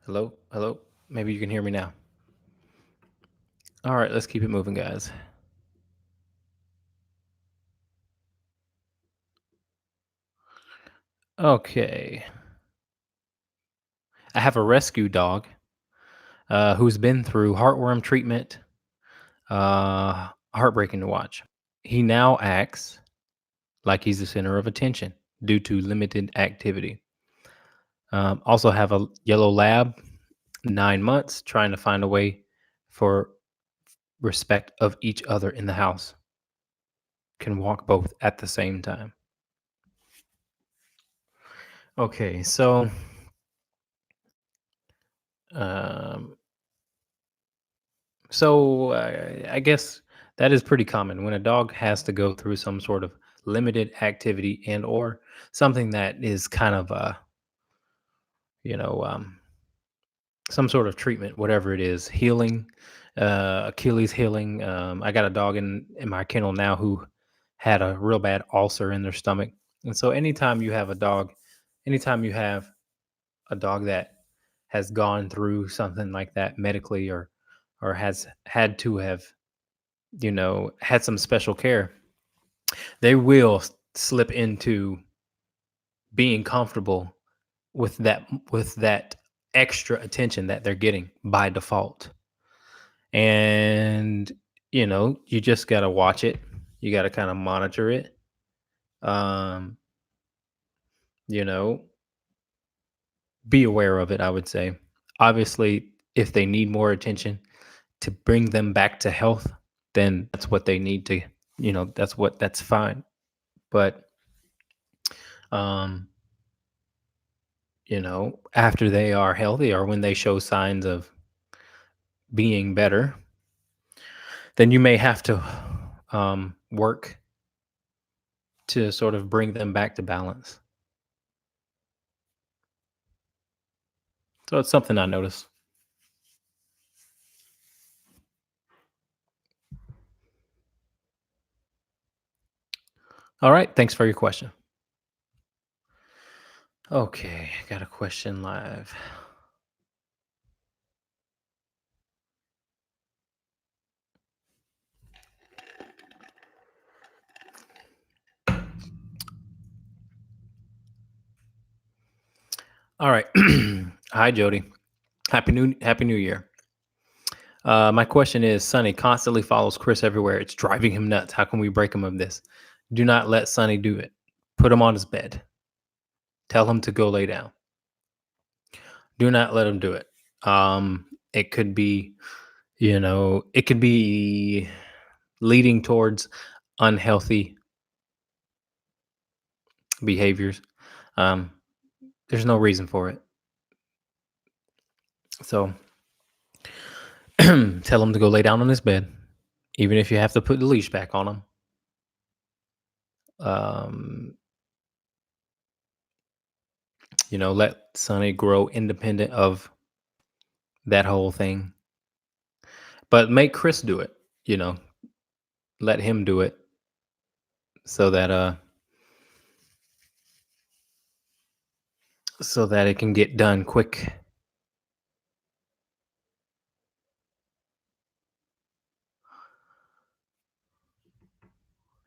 Hello? Hello? Maybe you can hear me now. All right, let's keep it moving, guys. Okay. I have a rescue dog who's been through heartworm treatment. Heartbreaking to watch. He now acts like he's the center of attention due to limited activity. Also have a yellow lab, 9 months, trying to find a way for respect of each other in the house. Can walk both at the same time. Okay, so um, I guess that is pretty common when a dog has to go through some sort of limited activity and or something that is kind of you know um, some sort of treatment, whatever it is, healing, Achilles healing. I got a dog in my kennel now who had a real bad ulcer in their stomach, and so anytime you have a dog that has gone through something like that medically or has had to have had some special care, they will slip into being comfortable with that extra attention that they're getting by default. And you just got to watch it. You got to kind of monitor it. Um, you know, be aware of it, I would say. Obviously, if they need more attention to bring them back to health, then that's what they need to, that's fine. But um after they are healthy or when they show signs of being better, then you may have to work to sort of bring them back to balance. So it's something I notice. All right. Thanks for your question. Okay. Got a question live. All right. Hi, Jody. Happy New Year. My question is Sonny constantly follows Chris everywhere. It's driving him nuts. How can we break him of this? Do not let Sonny do it. Put him on his bed. Tell him to go lay down. Do not let him do it. It could be, it could be leading towards unhealthy behaviors. Um, there's no reason for it. So tell him to go lay down on his bed, even if you have to put the leash back on him. Um, let Sonny grow independent of that whole thing. But make Chris do it, you know, let him do it so that it can get done quick.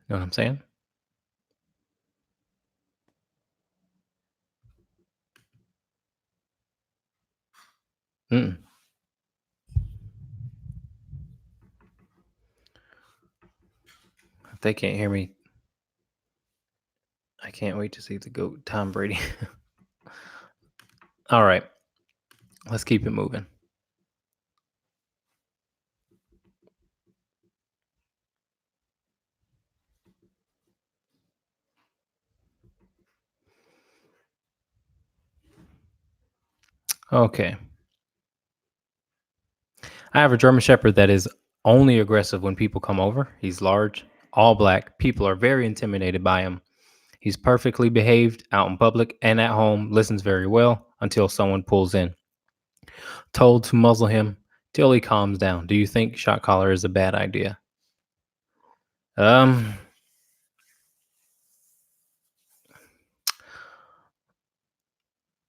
You know what I'm saying? Mm. If they can't hear me, I can't wait to see the GOAT, Tom Brady. All right, let's keep it moving. Okay. I have a German Shepherd that is only aggressive when people come over. He's large, all black. People are very intimidated by him. He's perfectly behaved out in public and at home, listens very well until someone pulls in. Told to muzzle him till he calms down. Do you think shot collar is a bad idea? Um,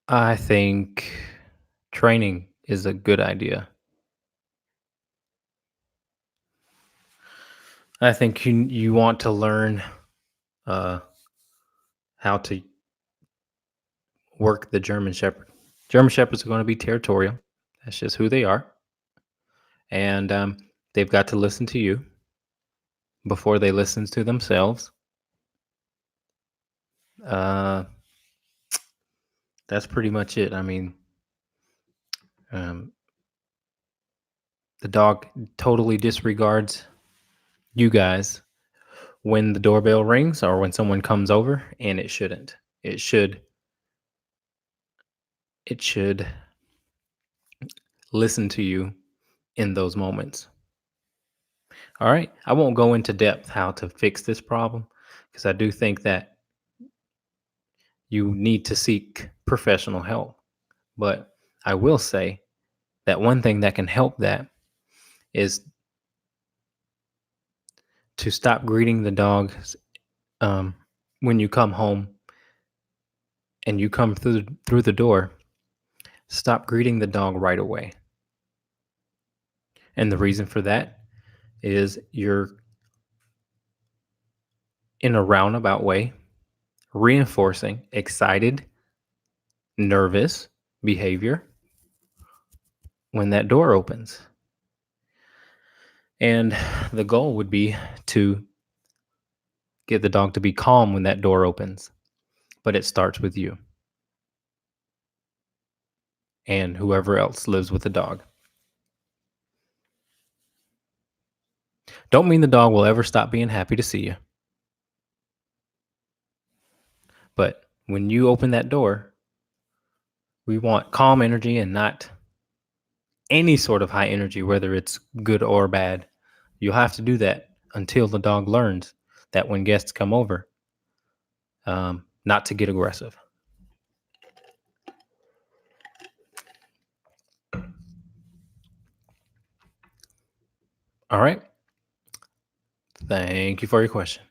I think Training is a good idea. I think you want to learn uh, how to work the German Shepherd. German Shepherds are going to be territorial. That's just who they are, and they've got to listen to you before they listen to themselves. Uh, that's pretty much it. I mean, um, the dog totally disregards you guys when the doorbell rings or when someone comes over, and it shouldn't. It should listen to you in those moments. All right. I won't go into depth how to fix this problem because I do think that you need to seek professional help. But I will say that one thing that can help that is to stop greeting the dogs um, when you come home and you come through the door. Stop greeting the dog right away. And the reason for that is you're in a roundabout way reinforcing excited, nervous behavior when that door opens. And the goal would be to get the dog to be calm when that door opens. But it starts with you and whoever else lives with the dog. Don't mean the dog will ever stop being happy to see you. But when you open that door, we want calm energy and not any sort of high energy, whether it's good or bad. You'll have to do that until the dog learns that when guests come over, not to get aggressive. All right. Thank you for your question.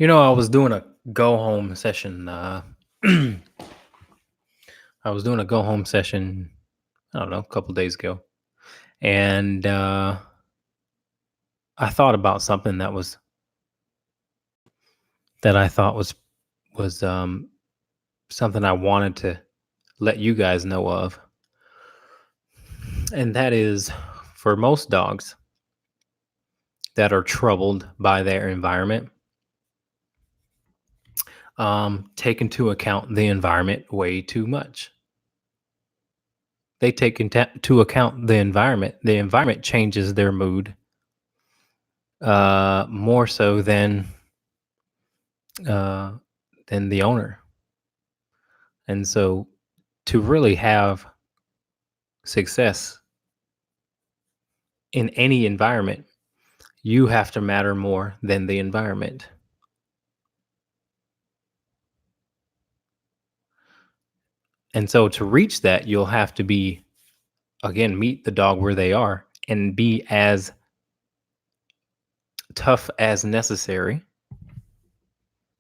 I was doing a go home session. I was doing a go home session, I don't know, a couple days ago. And I thought about something that I thought was something I wanted to let you guys know of. And that is for most dogs that are troubled by their environment, take into account the environment way too much. They take into account the environment. The environment changes their mood more so uh, than the owner. And so, to really have success in any environment, you have to matter more than the environment. And so, to reach that, you'll have to meet the dog where they are and be as tough as necessary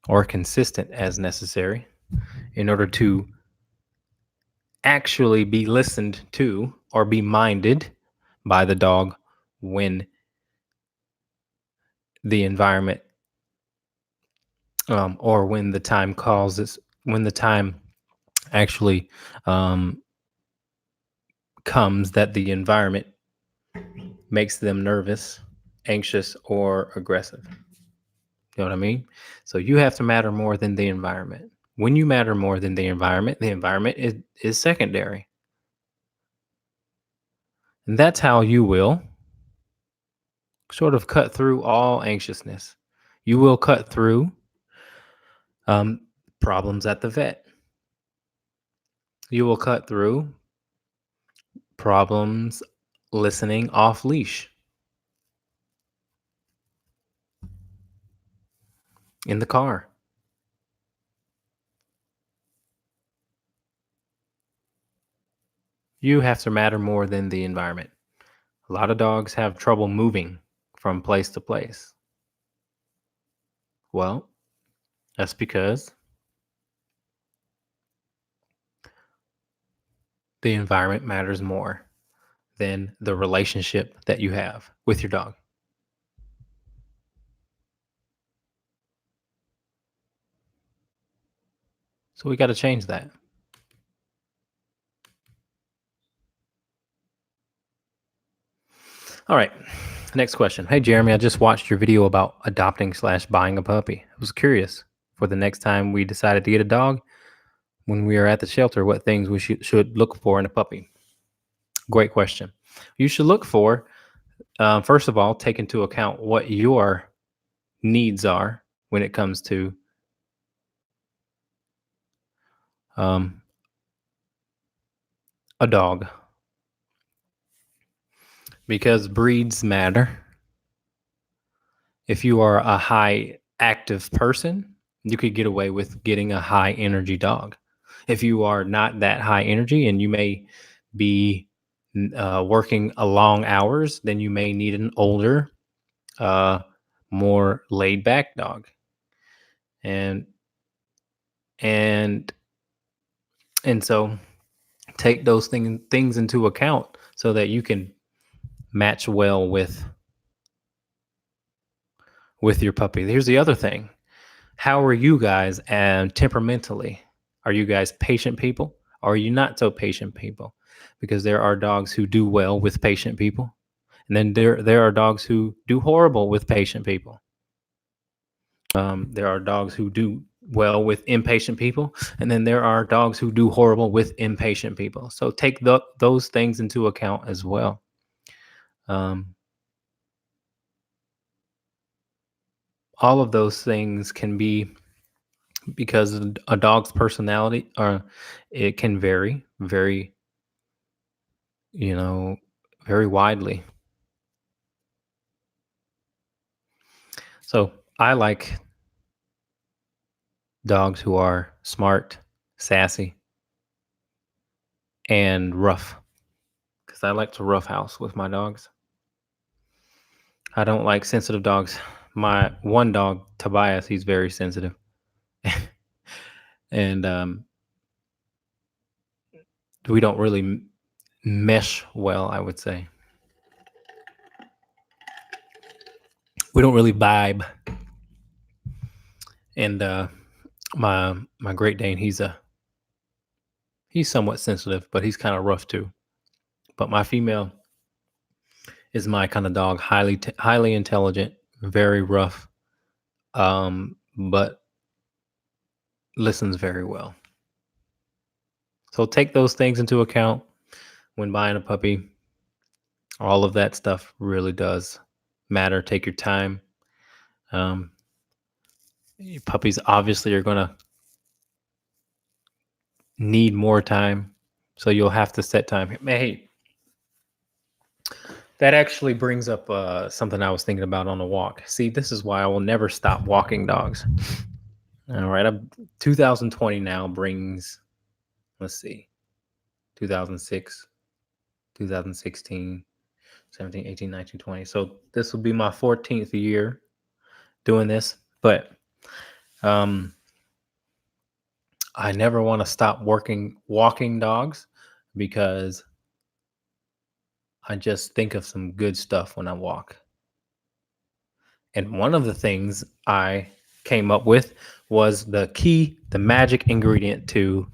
or consistent as necessary in order to actually be listened to or be minded by the dog when the environment or when the time calls this, when the time actually comes that the environment makes them nervous, anxious, or aggressive. You know what I mean? So you have to matter more than the environment. When you matter more than the environment is secondary. And that's how you will sort of cut through all anxiousness. You will cut through um, problems at the vet. You will cut through problems listening off leash in the car. You have to matter more than the environment. A lot of dogs have trouble moving from place to place. Well, that's because the environment matters more than the relationship that you have with your dog. So we got to change that. All right. Next question. Hey, Jeremy, I just watched your video about adopting slash buying a puppy. I was curious for the next time we decided to get a dog when we are at the shelter, what things we should look for in a puppy. Great question. You should look for, first of all, take into account what your needs are when it comes to um, a dog, because breeds matter. If you are a high active person, you could get away with getting a high energy dog. If you are not that high energy and you may be working a long hours, then you may need an older, uh, more laid back dog. And and and so take those things into account so that you can match well with your puppy. Here's the other thing. How are you guys and temperamentally? Are you guys patient people? Or are you not so patient people? Because there are dogs who do well with patient people. And then there are dogs who do horrible with patient people. There are dogs who do well with impatient people, and then there are dogs who do horrible with impatient people. So take those things into account as well. Um, all of those things can be because a dog's personality, or it can vary very, you know, very widely. So I like dogs who are smart, sassy, and rough because I like to roughhouse with my dogs. I don't like sensitive dogs. My one dog, Tobias, he's very sensitive, and we don't really mesh well. I would say we don't really vibe. And my Great Dane, he's somewhat sensitive, but he's kind of rough too. But my female is my kind of dog, highly intelligent, very rough, but listens very well. So take those things into account when buying a puppy. All of that stuff really does matter. Take your time. Um, Puppies obviously are going to need more time, so you'll have to set time. Hey, that actually brings up something I was thinking about on a walk. See, this is why I will never stop walking dogs. All right, 2020 now brings, let's see, 2006, 2016, 17, 18, 19, 20. So this will be my 14th year doing this, but um, I never want to stop walking dogs because I just think of some good stuff when I walk. And one of the things I came up with was the magic ingredient to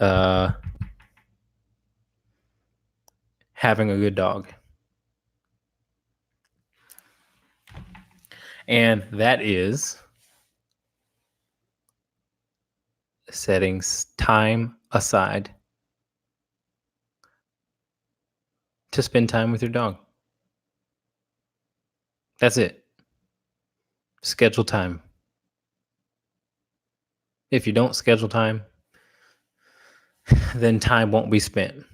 uh, having a good dog. And that is setting time aside to spend time with your dog. That's it. Schedule time. If you don't schedule time, then time won't be spent.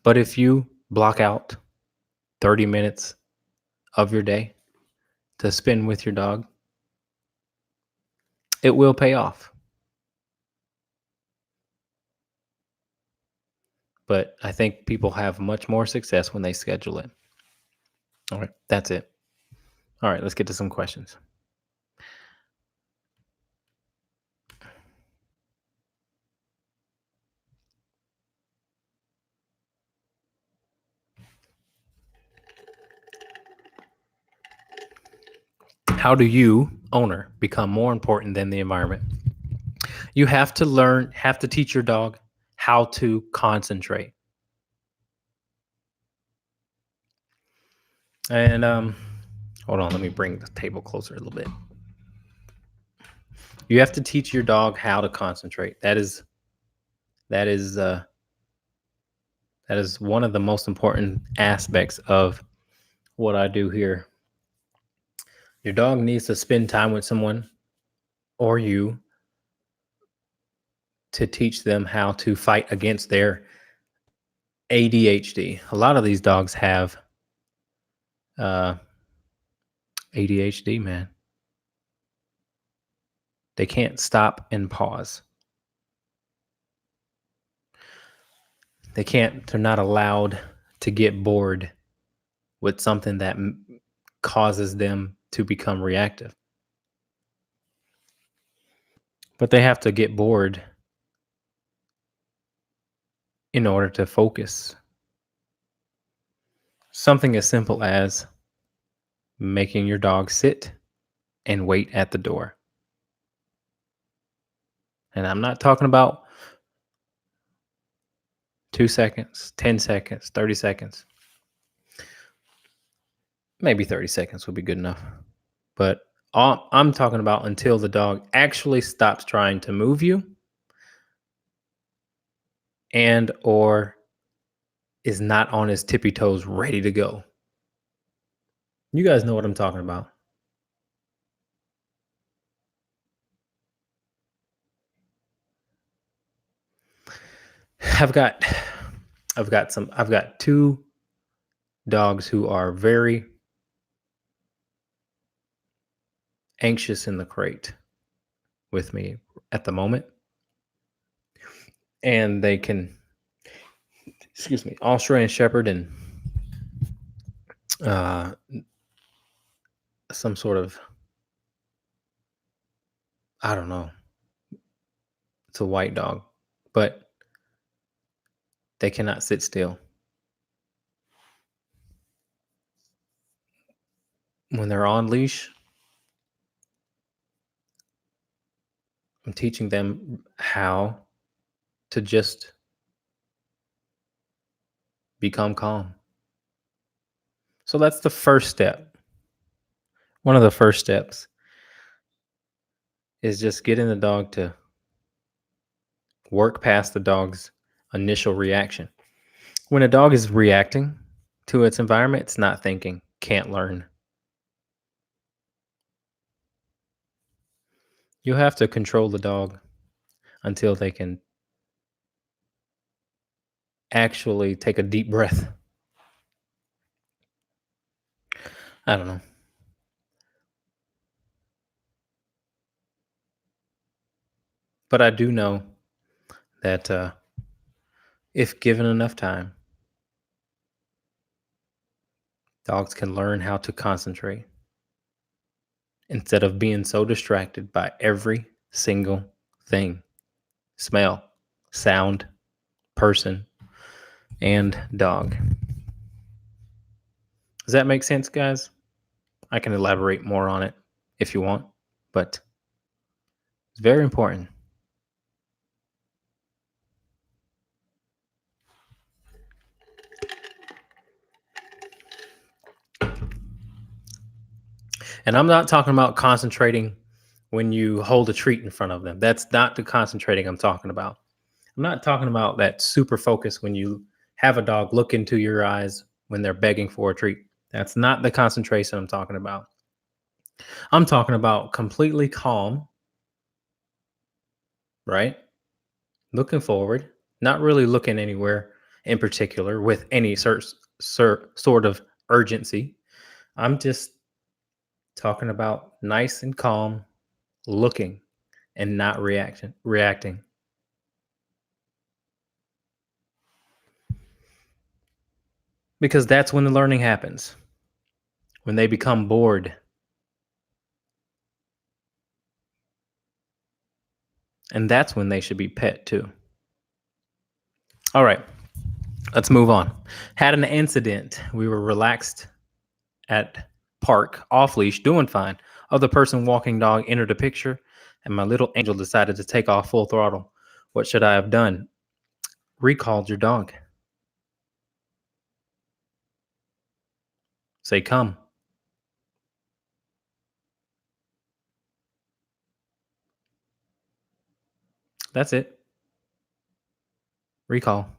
But if you block out 30 minutes of your day to spend with your dog, it will pay off. But I think people have much more success when they schedule it. All right, that's it. All right, let's get to some questions. How do you, owner, become more important than the environment? You have to teach your dog how to concentrate. And hold on, let me bring the table closer a little bit. You have to teach your dog how to concentrate. That is uh, that is one of the most important aspects of what I do here. Your dog needs to spend time with someone or you to teach them how to fight against their ADHD. A lot of these dogs have uh, ADHD, man. They can't stop and pause. They're not allowed to get bored with something that causes them to become reactive. But they have to get bored in order to focus. Something as simple as making your dog sit and wait at the door. And I'm not talking about 2 seconds, 10 seconds, 30 seconds. Maybe 30 seconds would be good enough. But I'm talking about until the dog actually stops trying to move you and or is not on his tippy toes ready to go. You guys know what I'm talking about. I've got I've got two dogs who are very anxious in the crate with me at the moment. And they can, excuse me, Australian Shepherd and uh, some sort of, I don't know, it's a white dog, but they cannot sit still. When they're on leash, I'm teaching them how to just become calm. So that's the first step. One of the first steps is just getting the dog to work past the dog's initial reaction. When a dog is reacting to its environment, it's not thinking, can't learn. You have to control the dog until they can actually take a deep breath. I don't know. But I do know that if given enough time, dogs can learn how to concentrate instead of being so distracted by every single thing: smell, sound, person, and dog. Does that make sense, guys? I can elaborate more on it if you want, but it's very important. And I'm not talking about concentrating when you hold a treat in front of them. That's not the concentrating I'm talking about. I'm not talking about that super focus when you have a dog look into your eyes when they're begging for a treat. That's not the concentration I'm talking about. I'm talking about completely calm, right? Looking forward, not really looking anywhere in particular with any sort of urgency. I'm just talking about nice and calm, looking and not reacting. Because that's when the learning happens. When they become bored And that's when they should be pet too. All right, let's move on. Had an incident. We were relaxed at park, off leash, doing fine. Other person walking dog entered the picture, and my little angel decided to take off full throttle. What should I have done? Recalled your dog. Say come. That's it. Recall.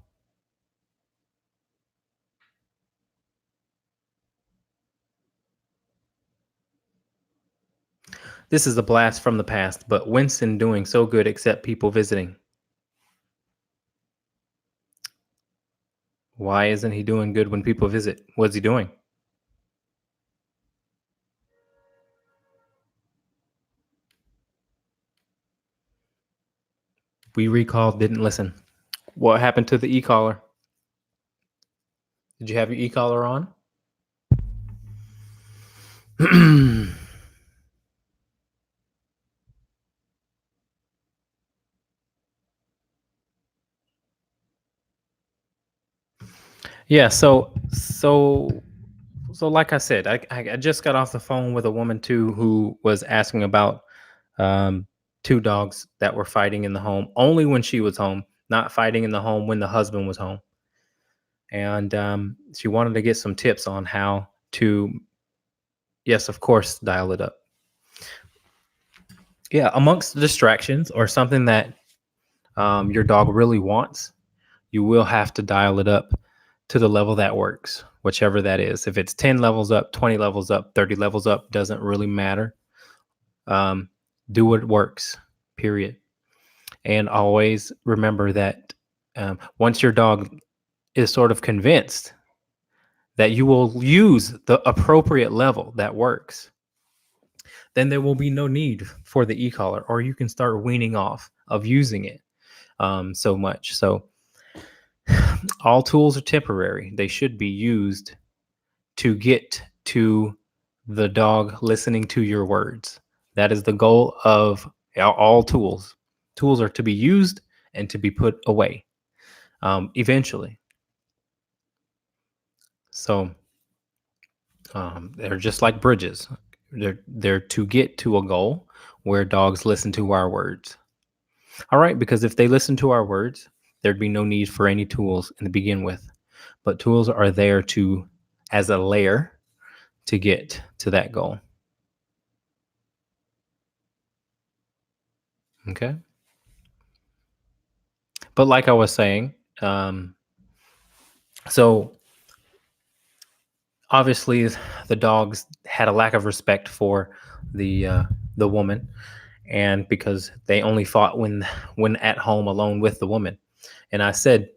This is a blast from the past, but Winston doing so good except people visiting. Why isn't he doing good when people visit? What's he doing? We recalled, didn't listen. What happened to the e-collar? Did you have your e-collar on? Yeah, so like I said, I just got off the phone with a woman too who was asking about um, two dogs that were fighting in the home only when she was home, not fighting in the home when the husband was home. And she wanted to get some tips on how to, yes, of course, dial it up. Yeah, amongst the distractions or something that your dog really wants, you will have to dial it up to the level that works, whichever that is. If it's 10 levels up, 20 levels up, 30 levels up, doesn't really matter. Um, do what works, period. And always remember that once your dog is sort of convinced that you will use the appropriate level that works, then there will be no need for the e-collar, or you can start weaning off of using it so much. So all tools are temporary. They should be used to get to the dog listening to your words. That is the goal of all tools. Tools are to be used and to be put away eventually. So they're just like bridges. They're to get to a goal where dogs listen to our words. All right, because if they listen to our words, there'd be no need for any tools in the begin with. But tools are there to as a layer to get to that goal. Okay. But like I was saying, so obviously the dogs had a lack of respect for the woman, and because they only fought when at home alone with the woman. And I said,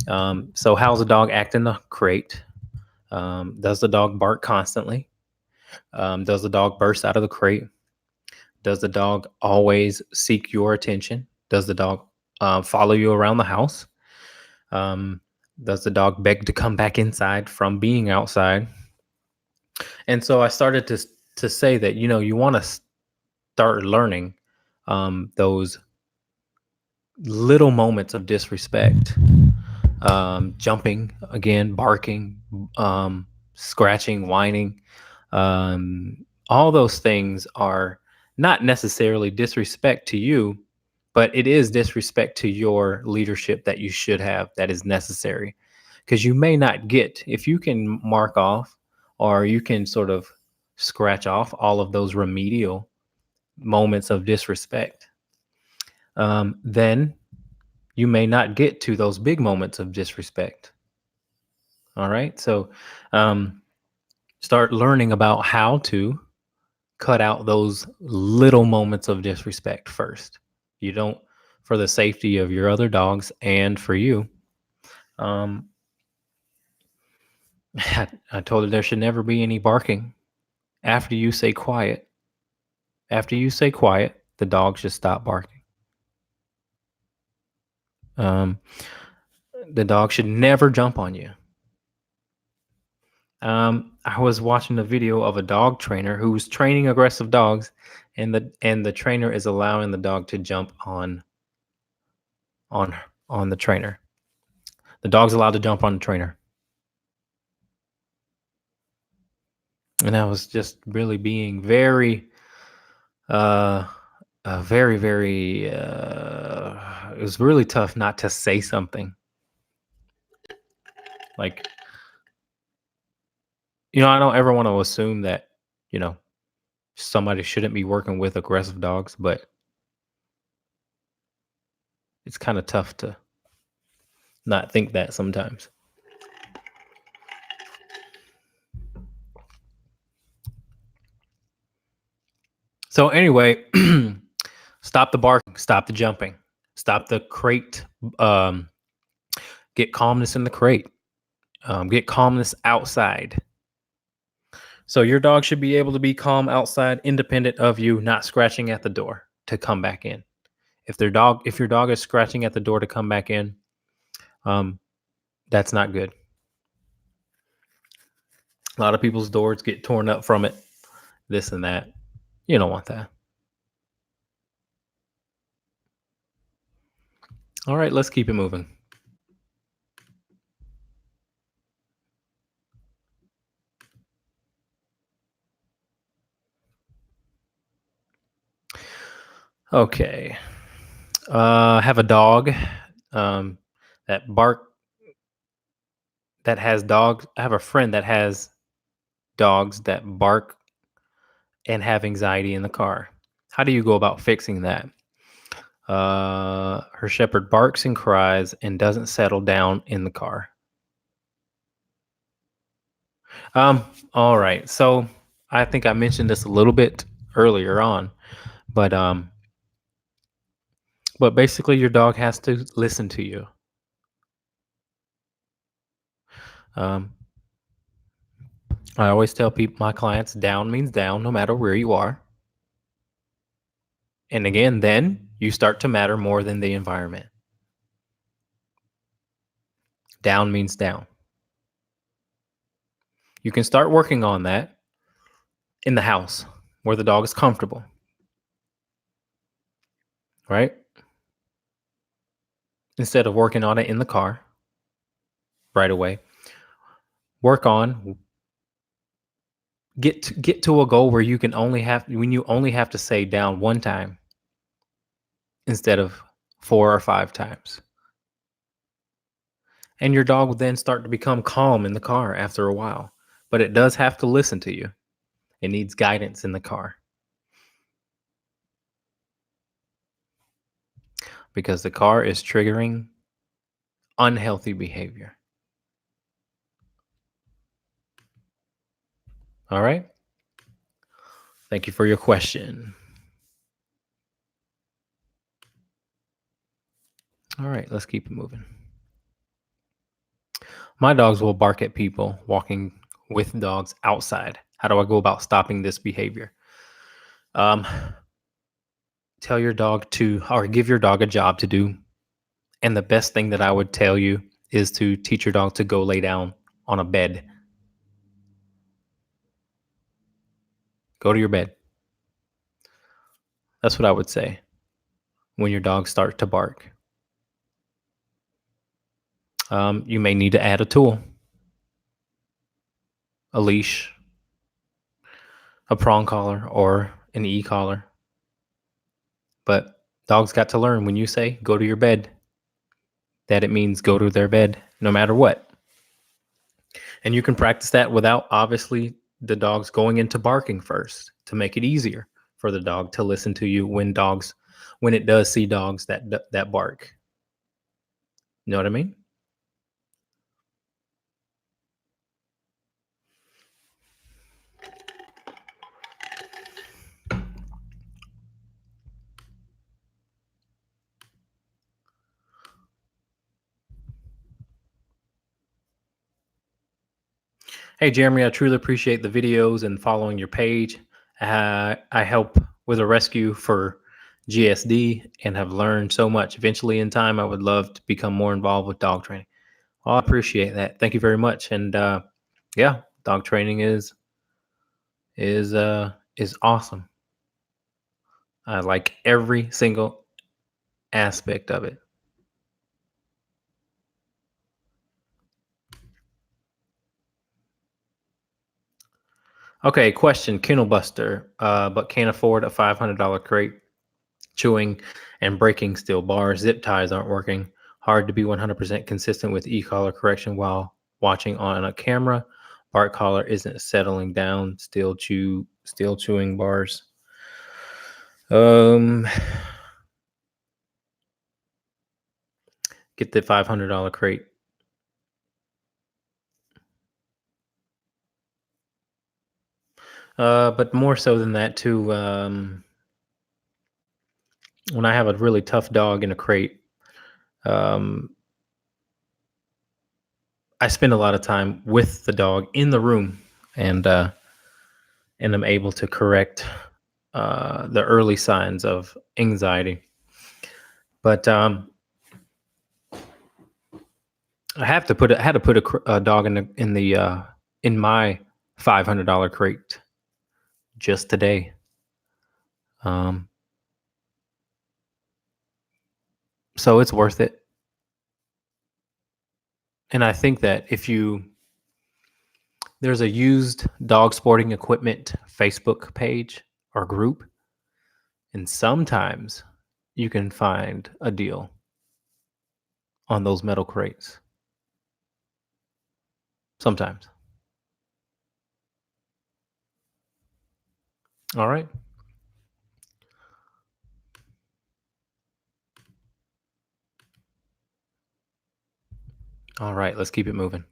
so how's the dog act in the crate? Does the dog bark constantly? Does the dog burst out of the crate? Does the dog always seek your attention? Does the dog follow you around the house? Um, does the dog beg to come back inside from being outside? And so I started to say that you want to start learning those little moments of disrespect, jumping again, barking, scratching, whining. All those things are not necessarily disrespect to you, but it is disrespect to your leadership that you should have, that is necessary. Because you may not get, if you can mark off or you can sort of scratch off all of those remedial moments of disrespect, then you may not get to those big moments of disrespect. All right. So start learning about how to cut out those little moments of disrespect first. You don't, for the safety of your other dogs and for you. Um, I told her there should never be any barking after you say quiet. After you say quiet, the dog should stop barking. Um, the dog should never jump on you. I was watching a video of a dog trainer who's training aggressive dogs, and the trainer is allowing the dog to jump on on on the trainer. The dog's allowed to jump on the trainer. And I was just really being very uh very it was really tough not to say something. Like, I don't ever want to assume that, you know, somebody shouldn't be working with aggressive dogs, but it's kind of tough to not think that sometimes. So anyway, stop the barking, stop the jumping, stop the crate. Um, get calmness in the crate. Get calmness outside. So your dog should be able to be calm outside, independent of you not scratching at the door to come back in. If your dog is scratching at the door to come back in, um, that's not good. A lot of people's doors get torn up from it, this and that. You don't want that. All right, let's keep it moving. Okay. Have a dog um, that bark that has dogs. I have a friend that has dogs that bark and have anxiety in the car. How do you go about fixing that? Her shepherd barks and cries and doesn't settle down in the car. Um, all right. So I think I mentioned this a little bit earlier on, but basically your dog has to listen to you. Um, I always tell people, my clients, down means down, no matter where you are. And again, then you start to matter more than the environment. Down means down. You can start working on that in the house where the dog is comfortable, right? Instead of working on it in the car right away. Work on get to a goal where you only have to say down one time instead of 4 or 5 times. And your dog will then start to become calm in the car after a while. But it does have to listen to you. It needs guidance in the car because the car is triggering unhealthy behavior. All right. Thank you for your question. All right, let's keep it moving. My dogs will bark at people walking with dogs outside. How do I go about stopping this behavior? Um, Tell your dog to, or give your dog a job to do. And the best thing that I would tell you is to teach your dog to go lay down on a bed. Go to your bed. That's what I would say when your dog starts to bark. You may need to add a tool, a leash, a prong collar, or an e-collar. But dogs got to learn when you say go to your bed, that it means go to their bed no matter what. And you can practice that without obviously the dogs going into barking first to make it easier for the dog to listen to you when it does see dogs that bark. You know what I mean? Hey, Jeremy, I truly appreciate the videos and following your page. I help with a rescue for GSD and have learned so much. Eventually, in time, I would love to become more involved with dog training. Well, I appreciate that. Thank you very much. And yeah, dog training is awesome. I like every single aspect of it. Okay, question. Kennel Buster, but can't afford a $500 crate. Chewing and breaking steel bars. Zip ties aren't working. Hard to be 100% consistent with e-collar correction while watching on a camera. Bark collar isn't settling down. Still chewing bars. Um, get the $500 crate. But more so than that too. When I have a really tough dog in a crate, um, I spend a lot of time with the dog in the room, and I'm able to correct the early signs of anxiety. But I had to put a dog in my $500 crate just today. Um, so it's worth it. And I think that if you there's a used dog sporting equipment Facebook page or group, and sometimes you can find a deal on those metal crates. Sometimes. All right. All right. Let's keep it moving.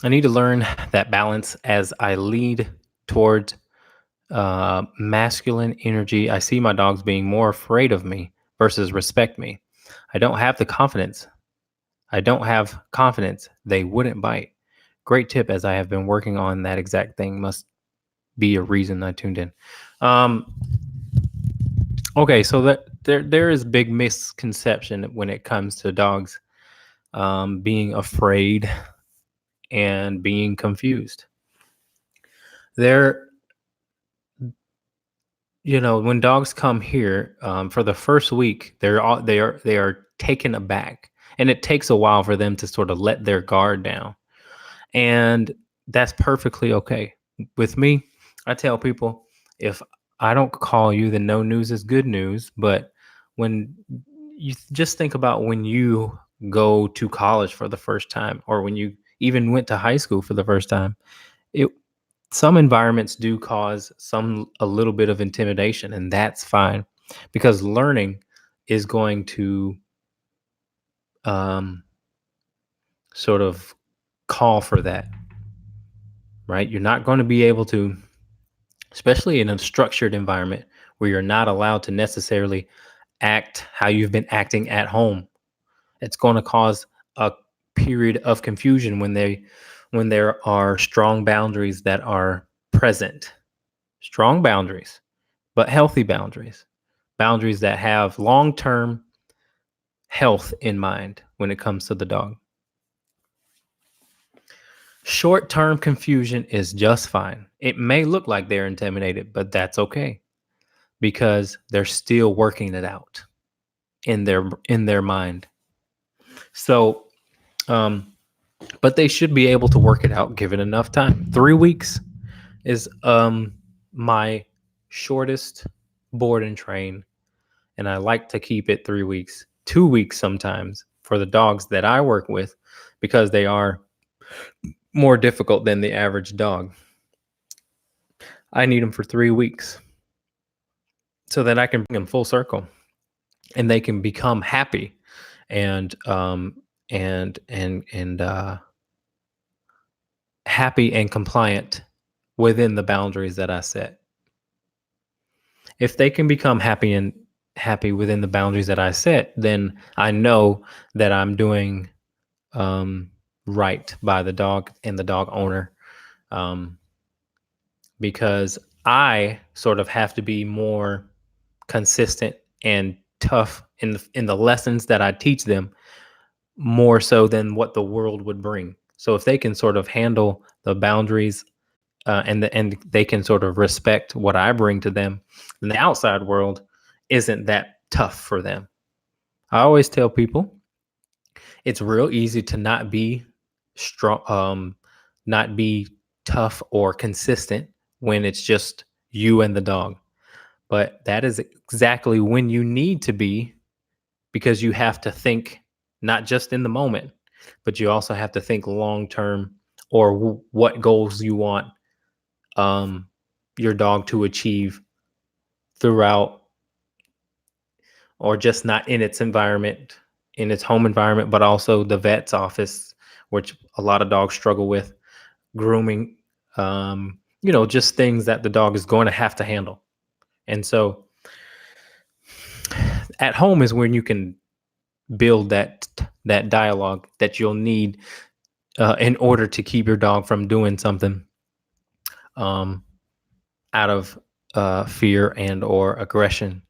I need to learn that balance as I lead towards masculine energy. I see my dogs being more afraid of me versus respect me. I don't have the confidence. I don't have confidence they wouldn't bite. Great tip, as I have been working on that exact thing. Must be a reason I tuned in. Um, okay, so that there is big misconception when it comes to dogs being afraid and being confused. There, when dogs come here for the first week, they are taken aback, and it takes a while for them to sort of let their guard down, and that's perfectly okay with me. I tell people, if I don't call you, then no news is good news. But when you just think about when you go to college for the first time, or when you even went to high school for the first time, it some environments do cause a little bit of intimidation, and that's fine, because learning is going to um, sort of call for that, right? You're not going to be able to, especially in a structured environment where you're not allowed to necessarily act how you've been acting at home. It's going to cause a period of confusion when there are strong boundaries that are present. Strong boundaries, but healthy boundaries. Boundaries that have long-term health in mind when it comes to the dog. Short-term confusion is just fine. It may look like they're intimidated, but that's okay, because they're still working it out in their mind. So, but they should be able to work it out given enough time. 3 weeks is my shortest board and train, and I like to keep it 3 weeks, 2 weeks sometimes for the dogs that I work with, because they are more difficult than the average dog. I need them for 3 weeks so that I can bring them full circle and they can become happy and happy and compliant within the boundaries that I set. If they can become happy within the boundaries that I set, then I know that I'm doing right by the dog and the dog owner, because I sort of have to be more consistent and tough in the lessons that I teach them, more so than what the world would bring. So if they can sort of handle the boundaries and they can sort of respect what I bring to them, then the outside world isn't that tough for them. I always tell people it's real easy to not be strong, not be tough or consistent when it's just you and the dog. But that is exactly when you need to be, because you have to think not just in the moment, but you also have to think long term, or what goals you want um, your dog to achieve throughout, or just not in its environment, in its home environment, but also the vet's office, which a lot of dogs struggle with, grooming, just things that the dog is going to have to handle. And so at home is when you can build that dialogue that you'll need in order to keep your dog from doing something um, out of fear and or aggression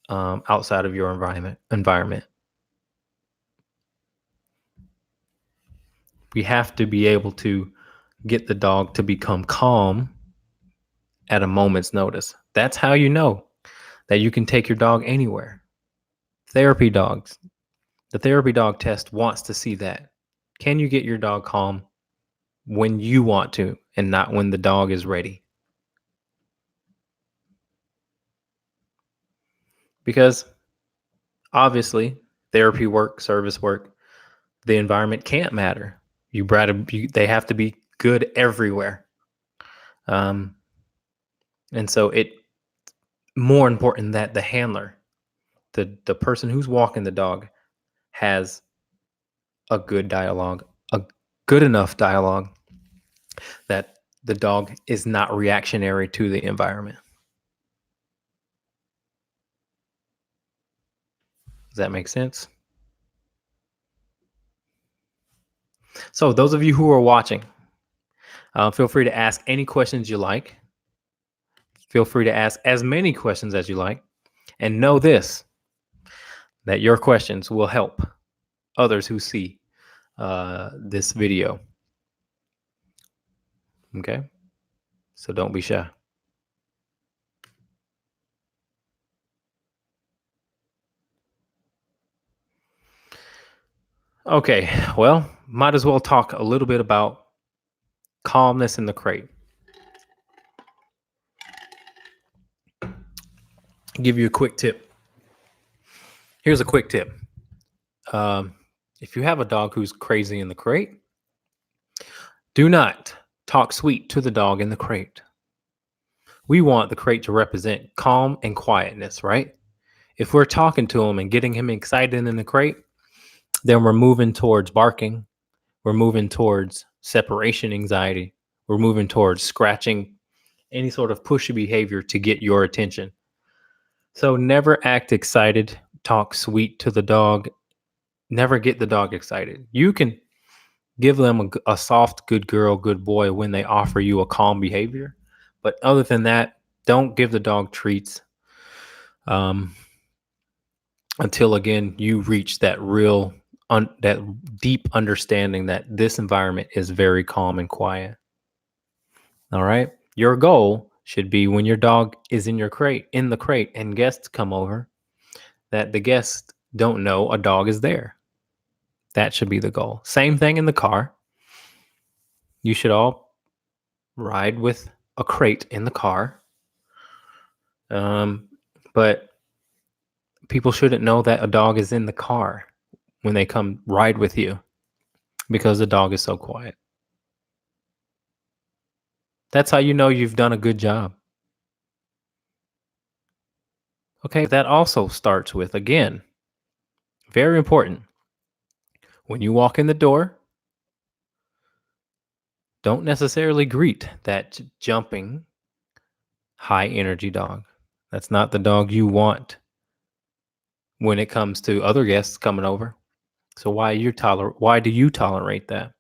outside of your environment. We have to be able to get the dog to become calm at a moment's notice. That's how you know that you can take your dog anywhere. Therapy dogs. The therapy dog test wants to see that. Can you get your dog calm when you want to and not when the dog is ready? Because obviously, therapy work, service work, the environment can't matter. They have to be good everywhere. Um, and so it more important that the handler, the person who's walking the dog, has a good dialogue, a good enough dialogue that the dog is not reactionary to the environment. Does that make sense? So those of you who are watching, feel free to ask any questions you like. Feel free to ask as many questions as you like. And know this, that your questions will help others who see this video. Okay? So don't be shy. Okay, well, might as well talk a little bit about calmness in the crate. Give you a quick tip. Here's a quick tip. Um, if you have a dog who's crazy in the crate, do not talk sweet to the dog in the crate. We want the crate to represent calm and quietness, right? If we're talking to him and getting him excited in the crate, then we're moving towards barking. We're moving towards separation anxiety. We're moving towards scratching, any sort of pushy behavior to get your attention. So never act excited, talk sweet to the dog. Never get the dog excited. You can give them a soft, good girl, good boy when they offer you a calm behavior. But other than that, don't give the dog treats until, again, you reach that that deep understanding that this environment is very calm and quiet. All right. Your goal should be, when your dog is in the crate and guests come over, that the guests don't know a dog is there. That should be the goal. Same thing in the car. You should all ride with a crate in the car. But people shouldn't know that a dog is in the car when they come ride with you, because the dog is so quiet. That's how you know you've done a good job. Okay, that also starts with, again, very important. When you walk in the door, don't necessarily greet that jumping, high energy dog. That's not the dog you want when it comes to other guests coming over. So why do you tolerate that?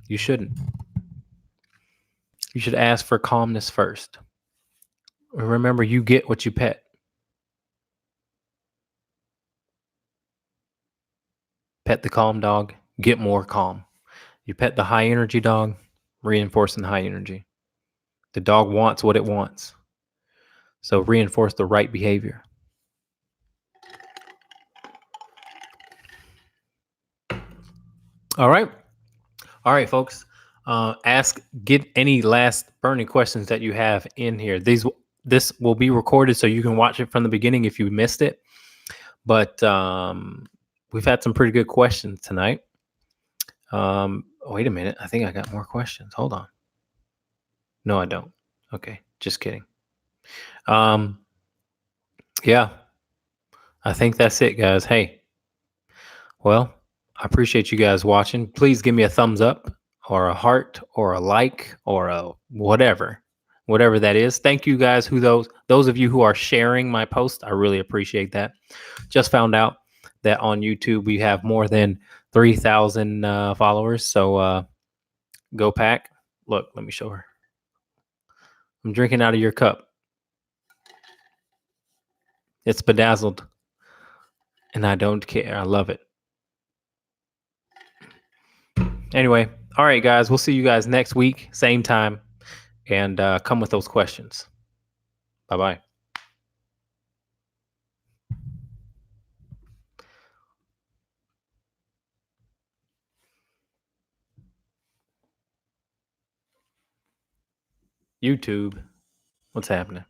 You shouldn't. You should ask for calmness first. Remember, you get what you pet. Pet the calm dog, get more calm. You pet the high energy dog, reinforcing high energy. The dog wants what it wants. So reinforce the right behavior. All right. All right, folks. Get any last burning questions that you have in here. This will be recorded so you can watch it from the beginning if you missed it. But we've had some pretty good questions tonight. Wait a minute. I think I got more questions. Hold on. No, I don't. Okay, just kidding. Yeah, I think that's it, guys. Hey, well, I appreciate you guys watching. Please give me a thumbs up or a heart or a like or a whatever that is. Thank you guys those of you who are sharing my post. I really appreciate that. Just found out that on YouTube we have more than 3,000 followers. So go pack. Look, let me show her. I'm drinking out of your cup. It's bedazzled, and I don't care. I love it. Anyway, all right, guys. We'll see you guys next week, same time, and come with those questions. Bye-bye. YouTube, what's happening?